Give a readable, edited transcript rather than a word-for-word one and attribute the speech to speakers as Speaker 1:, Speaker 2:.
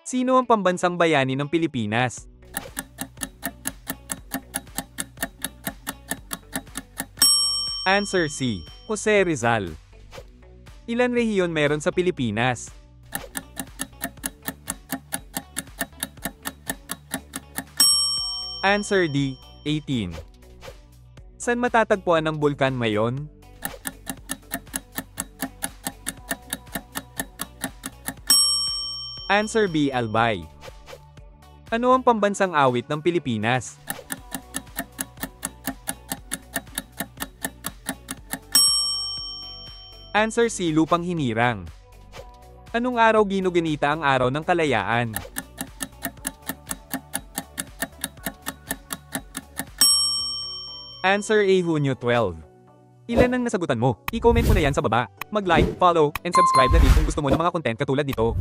Speaker 1: Sino ang pambansang bayani ng Pilipinas? Answer C. Jose Rizal. Ilan rehiyon meron sa Pilipinas? Answer D. 18. Saan matatagpuan ang Bulkan Mayon? Answer B. Albay. Ano ang pambansang awit ng Pilipinas? Answer C. Lupang Hinirang. Anong araw ginugunita ang Araw ng Kalayaan? Answer A. Hunyo 12. Ilan ang nasagutan mo? I-comment mo na yan sa baba. Mag-like, follow, and subscribe na din kung gusto mo ng mga content katulad nito.